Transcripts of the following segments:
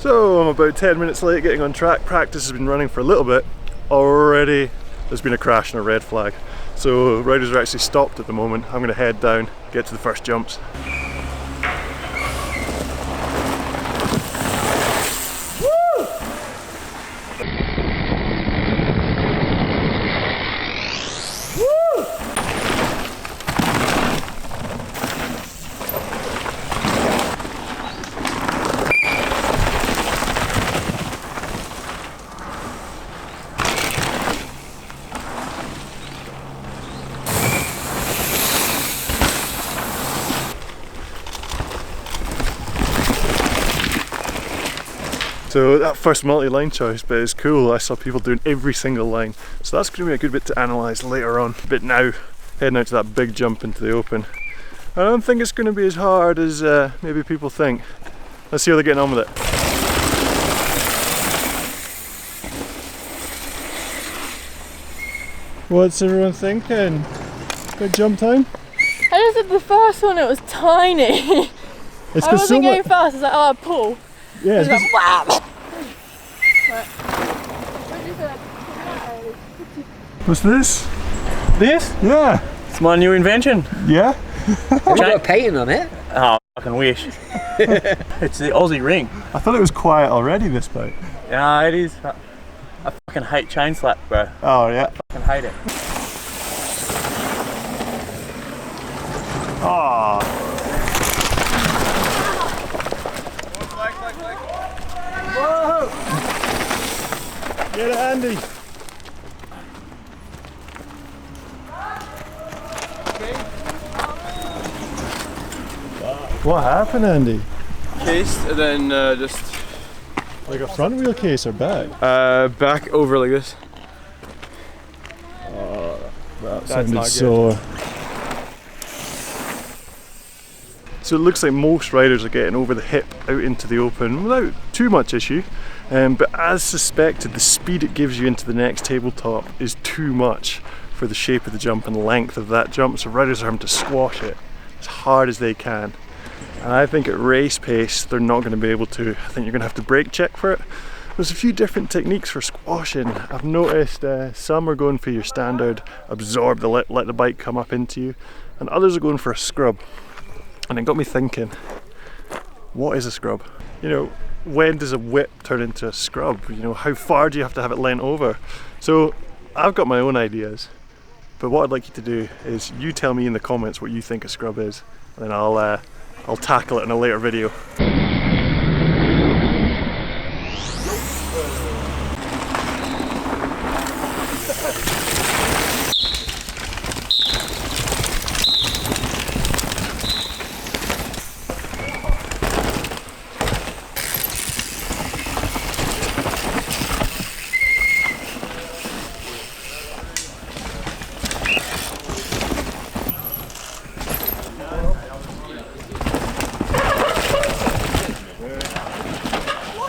So I'm about 10 minutes late getting on track. Practice has been running for a little bit. Already there's been a crash and a red flag. So riders are actually stopped at the moment. I'm going to head down, get to the first jumps. So that first multi-line choice bit is cool. I saw people doing every single line. So that's going to be a good bit to analyse later on. But now, heading out to that big jump into the open. I don't think it's going to be as hard as maybe people think. Let's see how they're getting on with it. What's everyone thinking? Good jump time? I just did the first one, it was tiny. It's I wasn't so going fast, I was like, oh, pull. Yeah, it's like, wham! What's this? This? Yeah. It's my new invention. Yeah? Have you got a patent on it? Oh, I fucking wish. It's the Aussie ring. I thought it was quiet already, this bike. Yeah, it is. I fucking hate chain slap, bro. Oh, yeah. I fucking hate it. Oh. Whoa! Get it, Andy. What happened, Andy? Cased and then just Like a front wheel case or back? back over like this. That That's not sounded so. So it looks like most riders are getting over the hip out into the open without too much issue. But as suspected, the speed it gives you into the next tabletop is too much for the shape of the jump and length of that jump. So riders are having to squash it as hard as they can. And I think at race pace, they're not going to be able to. I think you're going to have to brake check for it. There's a few different techniques for squashing. I've noticed some are going for your standard absorb, let the bike come up into you, and others are going for a scrub. And it got me thinking, what is a scrub? You know, when does a whip turn into a scrub? You know, how far do you have it leant over? So I've got my own ideas, but what I'd like you to do is you tell me in the comments what you think a scrub is, and then I'll tackle it in a later video.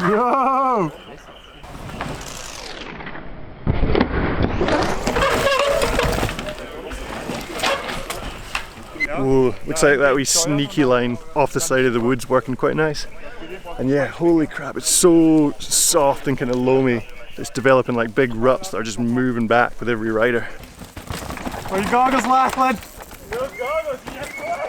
Yo! Ooh, looks like that wee sneaky line off the side of the woods working quite nice. And yeah, holy crap, it's so soft and kind of loamy. It's developing like big ruts that are just moving back with every rider. Where your goggles, Lachlan? Those goggles, yes, what?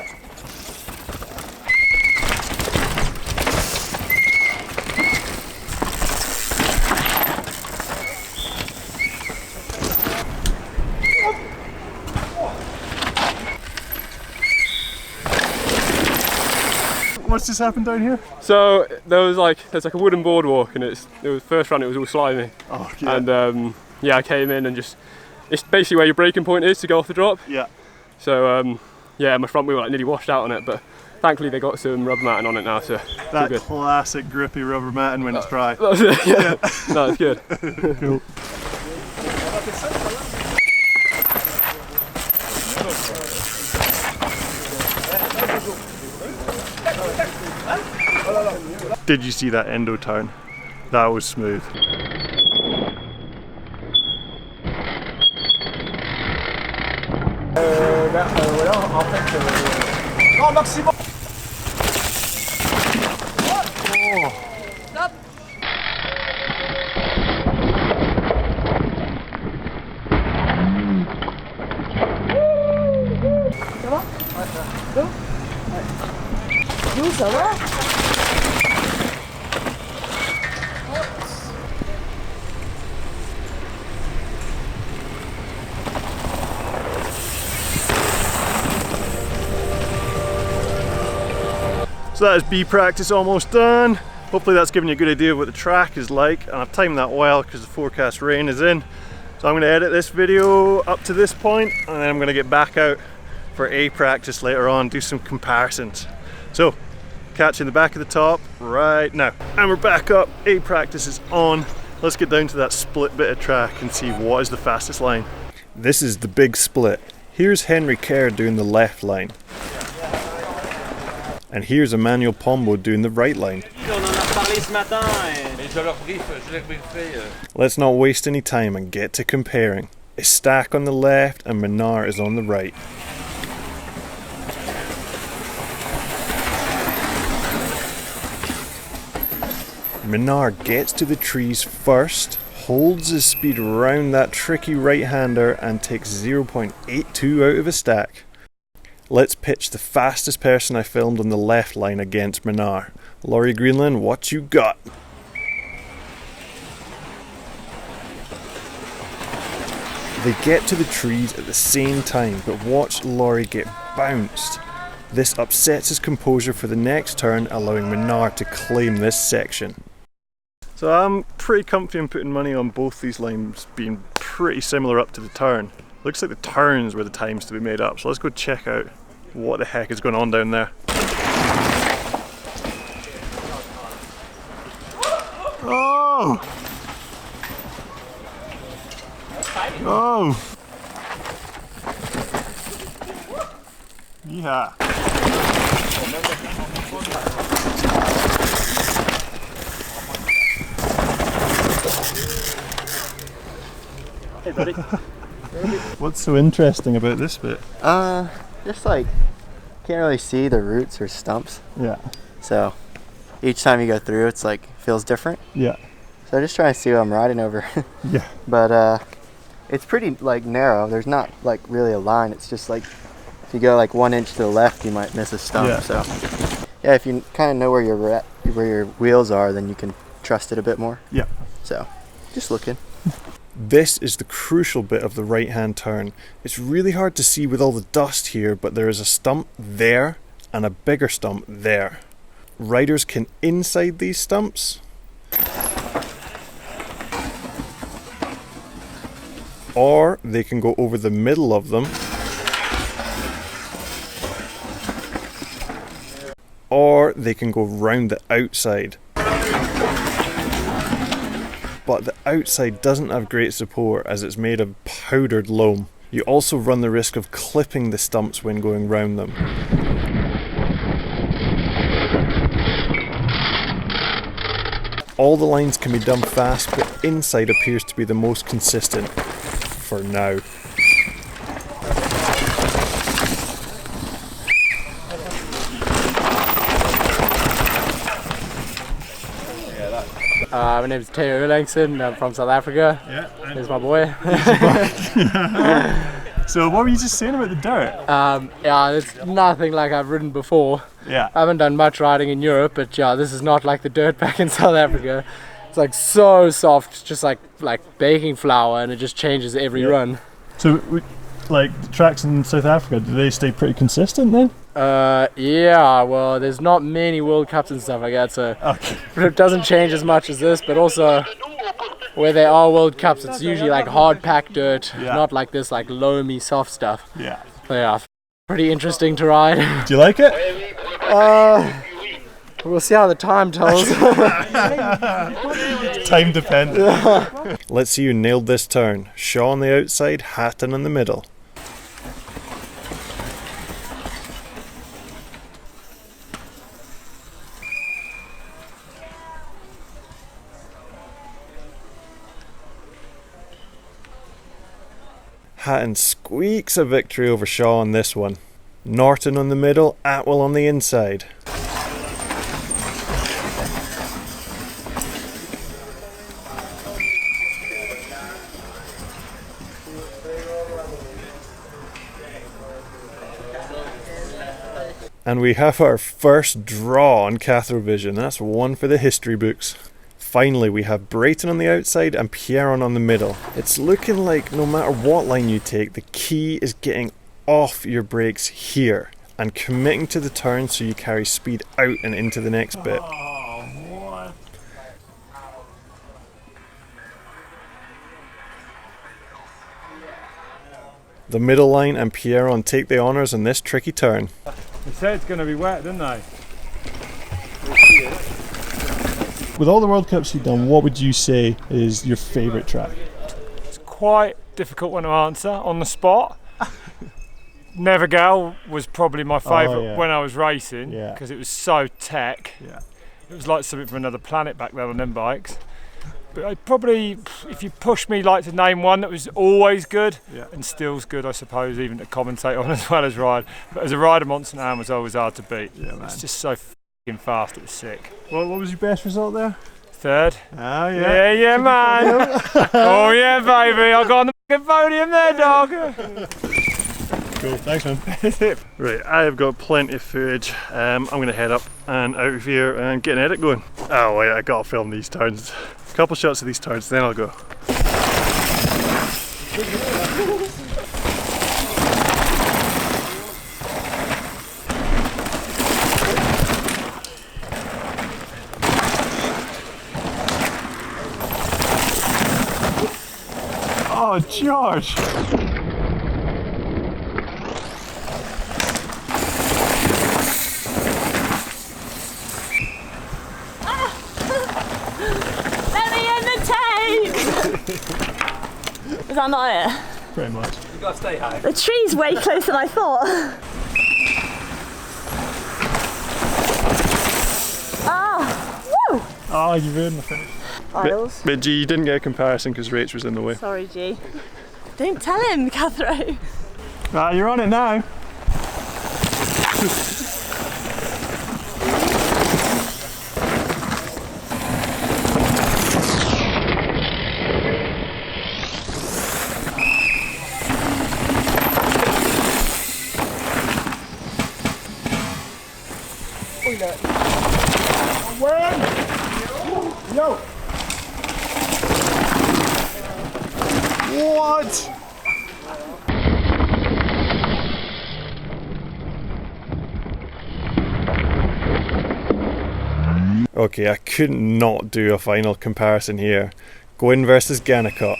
What's just happened down here? So there's like a wooden boardwalk, and it was first run it was all slimy. Oh yeah. And yeah, I came in and just it's basically where your braking point is to go off the drop. Yeah. So yeah, my front wheel like nearly washed out on it, but thankfully they got some rubber matting on it now, so that good. Classic grippy rubber matting when it's dry. That was it, yeah. No, it's good. Cool. Did you see that endo turn? That was smooth. Yo, ça va? So that is B practice almost done. Hopefully that's given you a good idea of what the track is like, and I've timed that well because the forecast rain is in. So I'm going to edit this video up to this point, and then I'm going to get back out for A practice later on, do some comparisons. So, catch you in the back of the top right now. And we're back up, A practice is on. Let's get down to that split bit of track and see what is the fastest line. This is the big split. Here's Henry Kerr doing the left line. And here's Emmanuel Pombo doing the right line. Let's not waste any time and get to comparing. Estaque on the left and Menard is on the right. Menard gets to the trees first, holds his speed around that tricky right-hander and takes 0.82 out of Estaque. Let's pitch the fastest person I filmed on the left line against Menard. Laurie Greenland, what you got? They get to the trees at the same time, but watch Laurie get bounced. This upsets his composure for the next turn, allowing Menard to claim this section. So I'm pretty comfy in putting money on both these lines being pretty similar up to the turn. Looks like the turns were the times to be made up, so let's go check out what the heck is going on down there. Oh! Oh! Yeah. Hey buddy. What's so interesting about this bit? Just like, can't really see the roots or stumps. Yeah. So, each time you go through, it's like, feels different. Yeah. So just trying to see what I'm riding over. Yeah. But, it's pretty, like, narrow. There's not, like, really a line. It's just like, if you go, like, 1 inch to the left, you might miss a stump. Yeah. So, yeah, if you kind of know where your wheels are, then you can trust it a bit more. Yeah. So, just looking. This is the crucial bit of the right hand turn. It's really hard to see with all the dust here, but there is a stump there and a bigger stump there. Riders can inside these stumps, or they can go over the middle of them, or they can go round the outside. But the outside doesn't have great support as it's made of powdered loam. You also run the risk of clipping the stumps when going round them. All the lines can be done fast, but inside appears to be the most consistent. For now. My name is Theo Erlangsen. I'm from South Africa. Yeah. Here's my boy. So what were you just saying about the dirt? Yeah, it's nothing like I've ridden before. Yeah. I haven't done much riding in Europe, but yeah, this is not like the dirt back in South Africa. It's like so soft, just like baking flour, and it just changes every run. So, like the tracks in South Africa, do they stay pretty consistent then? Yeah, well, there's not many World Cups and stuff like that, so Okay. it doesn't change as much as this, but also where there are World Cups, it's usually like hard packed dirt, not like this like loamy soft stuff. Yeah. So yeah, pretty interesting to ride. Do you like it? We'll see how the time tells. Time dependent. Let's see who nailed this turn. Shaw on the outside, Hatton in the middle. Hatton squeaks a victory over Shaw on this one. Norton on the middle, Atwell on the inside. And we have our first draw on CATHROVISION. That's one for the history books. Finally, we have Brayton on the outside and Pierron on the middle. It's looking like no matter what line you take, the key is getting off your brakes here and committing to the turn so you carry speed out and into the next bit. The middle line and Pierron take the honours on this tricky turn. They said it's going to be wet, didn't they? With all the World Cups you've done, what would you say is your favourite track? It's quite difficult one to answer on the spot. Nevergale was probably my favourite when I was racing because it was so tech. Yeah. It was like something from another planet back then on them bikes. But I'd probably, if you push me, like to name one that was always good and still's good, I suppose, even to commentate on as well as ride. But as a rider, Monson Am was always hard to beat. Yeah, man. It's just so f***ing fast, it was sick. What was your best result there? Third. Oh, yeah. Yeah, man. Oh, yeah, baby. I got on the f***ing podium there, dog. Cool, thanks, man. Right, I have got plenty of footage. I'm going to head up and out of here and get an edit going. Oh, wait, I got to film these turns. A couple shots of these turns, then I'll go. Oh, George! Is that not it? Pretty much. You gotta stay high. The tree's way closer than I thought. Ah! Woo! Oh, you ruined the finish. Files. But G, you didn't get a comparison because Rach was in the way. Sorry, G. Don't tell him, Cathro. Ah, you're on it now. Yo! What? Okay, I couldn't not do a final comparison here. Gwin versus Dakotah.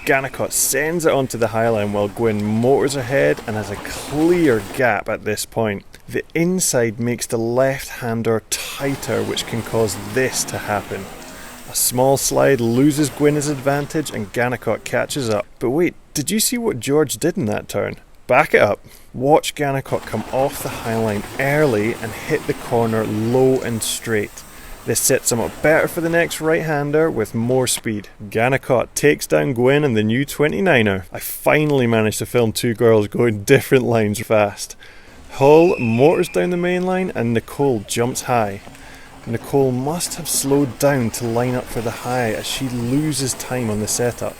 Dakotah sends it onto the highline while Gwin motors ahead and has a clear gap at this point. The inside makes the left-hander tighter, which can cause this to happen. A small slide loses Gwin his advantage and Dakotah catches up. But wait, did you see what George did in that turn? Back it up. Watch Dakotah come off the highline early and hit the corner low and straight. This sets him up better for the next right-hander with more speed. Dakotah takes down Gwin and the new 29er. I finally managed to film two girls going different lines fast. Hull motors down the main line and Nicole jumps high. Nicole must have slowed down to line up for the high as she loses time on the setup.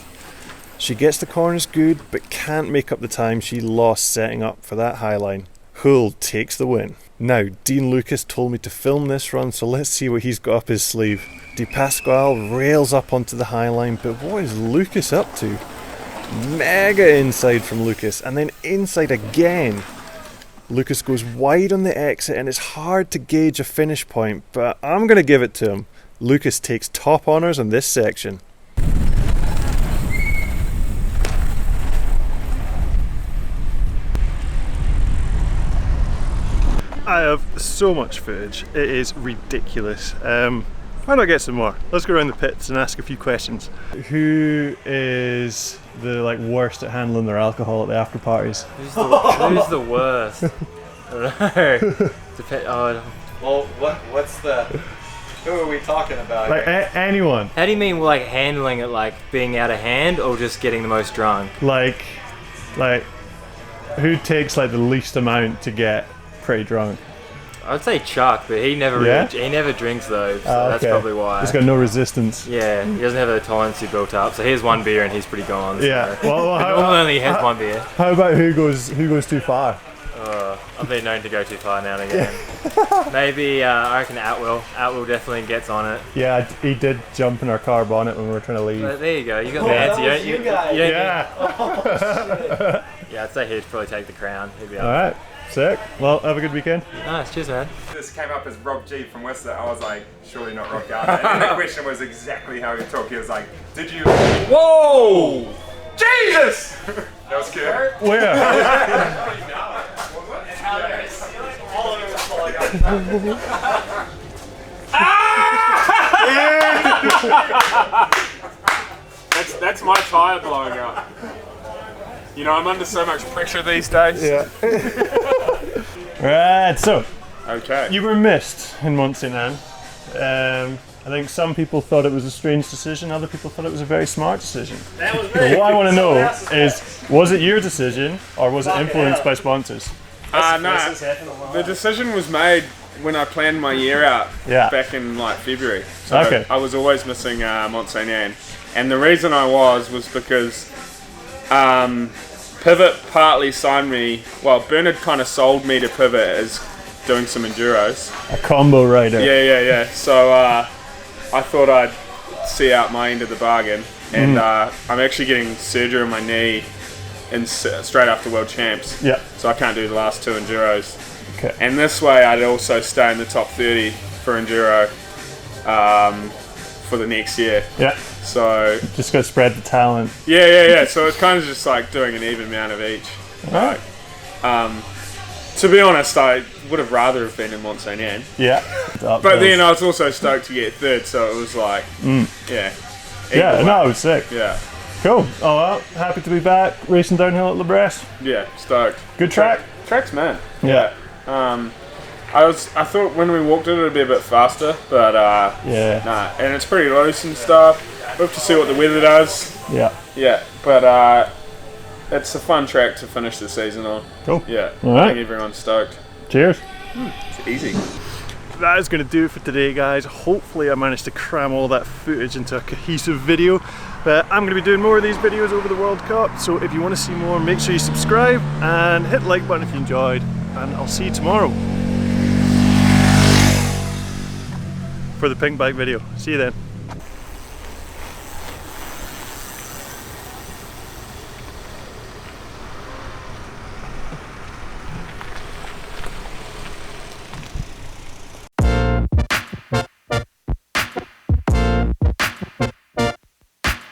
She gets the corners good but can't make up the time she lost setting up for that high line. Hull takes the win. Now, Dean Lucas told me to film this run, so let's see what he's got up his sleeve. Dipasquale rails up onto the high line, but what is Lucas up to? Mega inside from Lucas, and then inside again. Lucas goes wide on the exit and it's hard to gauge a finish point, but I'm going to give it to him. Lucas takes top honours on this section. I have so much footage, it is ridiculous. Why not get some more? Let's go around the pits and ask a few questions. Who is the worst at handling their alcohol at the after parties? Who's the worst? I don't know. Well, what's the... Who are we talking about? Anyone. How do you mean handling it, being out of hand or just getting the most drunk? Like who takes the least amount to get pretty drunk? I'd say Chuck, but he never he never drinks though, so that's probably why. He's got no resistance. Yeah, he doesn't have a tolerance he built up. So here's one beer and he's pretty gone. So. Yeah. Well, normally he has one beer. How about who goes too far? I've been known to go too far now and again. Maybe, I reckon Outwill definitely gets on it. Yeah, he did jump in our car bonnet when we were trying to leave. But there you go, you got the answer. You don't yeah, I'd say he'd probably take the crown. He'd be up. Alright, sick. Well, have a good weekend. Nice, cheers, man. This came up as Rob G from Whelset. I was like, surely not Rob Gardner. And then the question was exactly how he talked. He was like, did you... Whoa! Jesus! That was good. Where? That's my tyre blowing up. You know, I'm under so much pressure these days. Yeah. Right, so. Okay. You were missed in Mont Saint Anne. I think some people thought it was a strange decision, other people thought it was a very smart decision. That was But what I want to know is, was it your decision or was it influenced by sponsors? No, the decision was made when I planned my year out back in like February. So I was always missing Mont Saint Anne. And the reason I was because Pivot partly signed me, well, Bernard kind of sold me to Pivot as doing some enduros. A combo rider. Yeah. So I thought I'd see out my end of the bargain, and I'm actually getting surgery on my knee straight after World Champs. Yeah. So I can't do the last 2 enduros. Okay. And this way I'd also stay in the top 30 for enduro for the next year. Yeah. So just got to spread the talent. Yeah. So it's kind of just like doing an even amount of each. Right. To be honest, I would have rather have been in Mont Saint Anne. Yeah. But then I was also stoked to get 3rd, so it was like, yeah. Yeah, no, it was sick. Yeah. Cool. Oh well, happy to be back racing downhill at Bresse. Yeah, stoked. Good track. Track's man. Yeah. I thought when we walked it would be a bit faster, but nah, and it's pretty loose and stuff. We'll have to see what the weather does. Yeah. Yeah, but it's a fun track to finish the season on. Cool. Yeah. All right. I think everyone's stoked. Cheers. It's easy. That is going to do it for today, guys. Hopefully I managed to cram all that footage into a cohesive video. But I'm going to be doing more of these videos over the World Cup, so if you want to see more, make sure you subscribe and hit the like button if you enjoyed. And I'll see you tomorrow for the pink bike video. See you then.